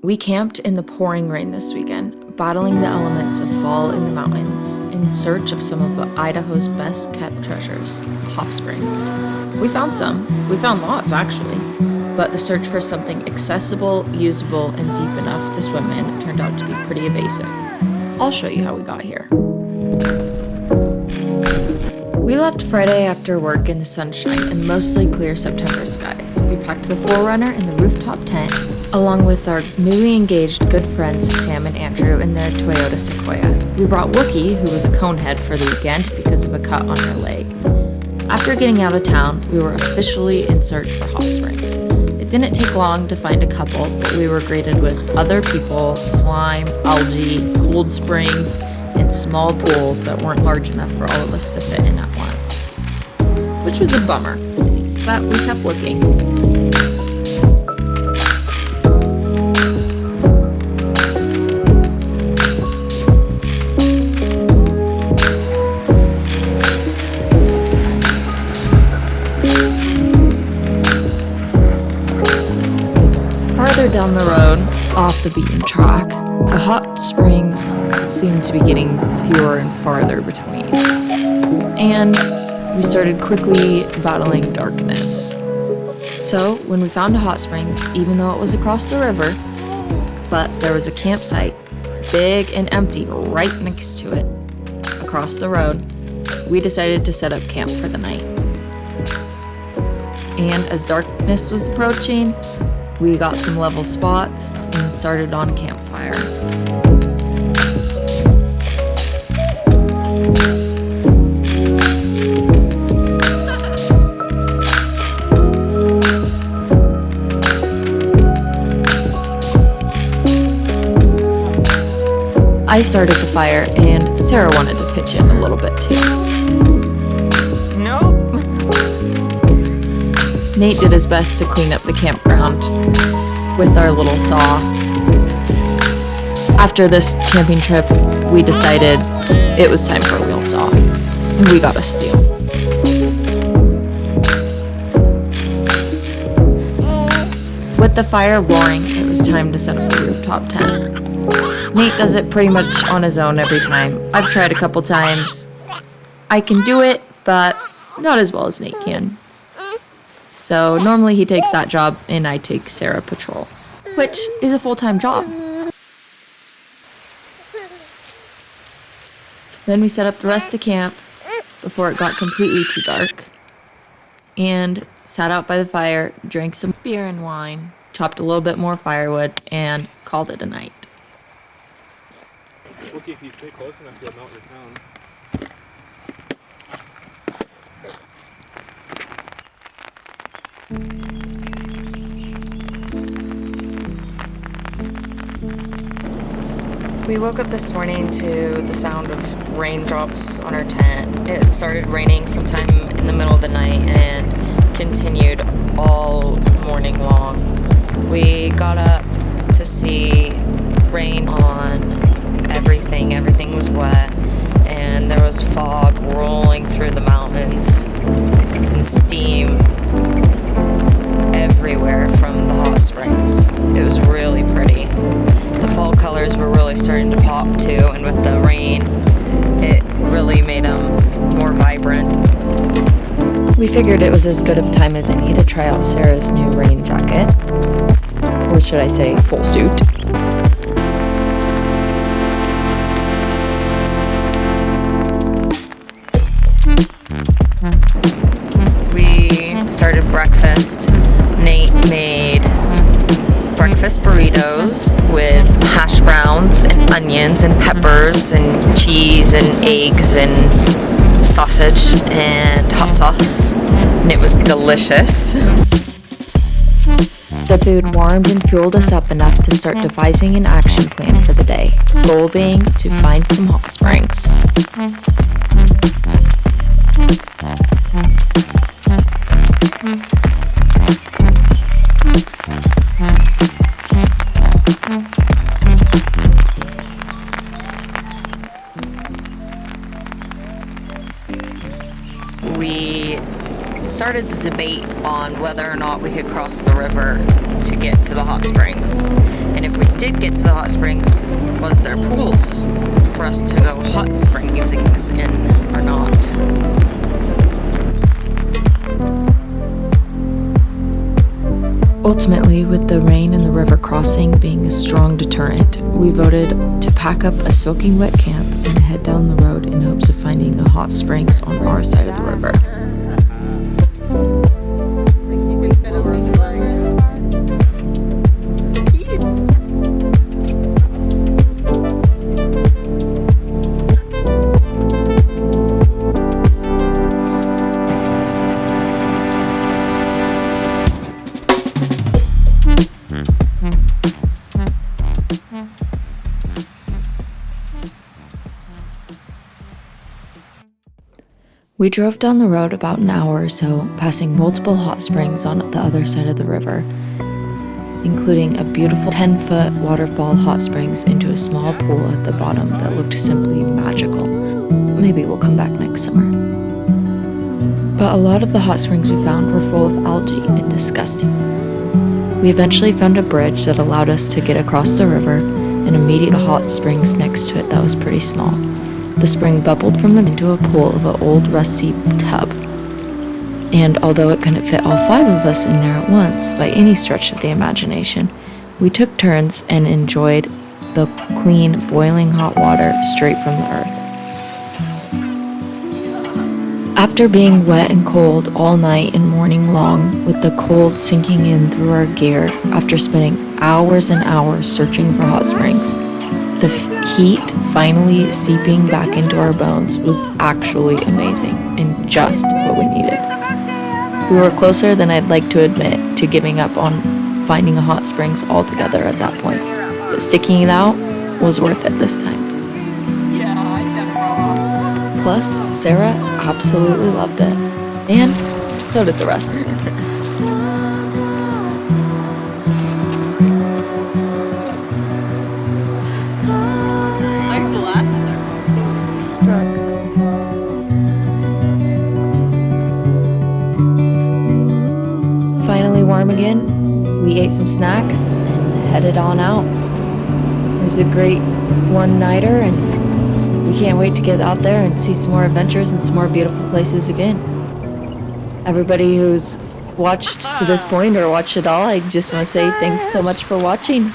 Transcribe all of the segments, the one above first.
We camped in the pouring rain this weekend, battling the elements of fall in the mountains in search of some of Idaho's best kept treasures, hot springs. We found some. We found lots, actually. But the search for something accessible, usable, and deep enough to swim in turned out to be pretty evasive. I'll show you how we got here. We left Friday after work in the sunshine and mostly clear September skies. We packed the 4Runner in the rooftop tent, along with our newly engaged good friends Sam and Andrew in their Toyota Sequoia. We brought Wookie, who was a conehead for the weekend because of a cut on her leg. After getting out of town, we were officially in search for hot springs. It didn't take long to find a couple, but we were greeted with other people, slime, algae, cold springs, and small pools that weren't large enough for all of us to fit in at once. Which was a bummer, but we kept looking. Farther down the road, off the beaten track, the hot springs seemed to be getting fewer and farther between. And we started quickly battling darkness. So when we found a hot springs, even though it was across the river, but there was a campsite, big and empty, right next to it, across the road, we decided to set up camp for the night. And as darkness was approaching, we got some level spots and started on a campfire. I started the fire and Sarah wanted to pitch in a little bit too. Nope. Nate did his best to clean up the campground with our little saw. After this camping trip, we decided it was time for a real saw, and we got a steel. With the fire roaring, it was time to set up the rooftop tent. Nate does it pretty much on his own every time. I've tried a couple times. I can do it, but not as well as Nate can. So normally he takes that job and I take Sarah patrol, which is a full-time job. Then we set up the rest of camp before it got completely too dark and sat out by the fire, drank some beer and wine, chopped a little bit more firewood, and called it a night. Okay, if you stay close enough, you'll melt your crown. We woke up this morning to the sound of raindrops on our tent. It started raining sometime in the middle of the night and continued all morning long. We got up to see rain on everything. Everything was wet, and there was fog rolling through the mountains and steam everywhere from the hot springs. It was really pretty. The fall colors were really starting to pop too, and with the rain, it really made them more vibrant. We figured it was as good of a time as any to try out Sarah's new rain jacket, or should I say full suit. We started breakfast. Nate made breakfast burritos with hash browns and onions and peppers and cheese and eggs and sausage and hot sauce, and it was delicious. The food warmed and fueled us up enough to start devising an action plan for the day, goal being to find some hot springs. We started the debate on whether or not we could cross the river to get to the hot springs. And if we did get to the hot springs was their pools for us to go hot springsing in or not. Ultimately, with the rain and the river crossing being a strong deterrent, we voted to pack up a soaking wet camp and head down the road in hopes of finding a hot springs on our side of the river. We drove down the road about an hour or so, passing multiple hot springs on the other side of the river, including a beautiful 10-foot waterfall hot springs into a small pool at the bottom that looked simply magical. Maybe we'll come back next summer. But a lot of the hot springs we found were full of algae and disgusting. We eventually found a bridge that allowed us to get across the river and immediate hot springs next to it that was pretty small. The spring bubbled from into a pool of an old rusty tub. And although it couldn't fit all 5 of us in there at once by any stretch of the imagination, we took turns and enjoyed the clean, boiling hot water straight from the earth. After being wet and cold all night and morning long, with the cold sinking in through our gear after spending hours and hours searching for hot springs, the heat finally seeping back into our bones was actually amazing and just what we needed. We were closer than I'd like to admit to giving up on finding a hot springs altogether at that point, but sticking it out was worth it this time. Plus, Sarah absolutely loved it, and so did the rest of us. Finally warm again, we ate some snacks and headed on out. It was a great one-nighter, and we can't wait to get out there and see some more adventures and some more beautiful places again. Everybody who's watched to this point or watched it all, I just want to say thanks so much for watching.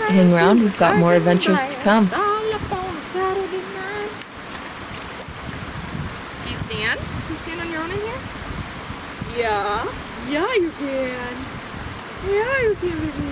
Hang around, we've got more adventures to come. Can you stand? Can you stand on your own in here? Yeah. Yeah, you can. Yeah, you can.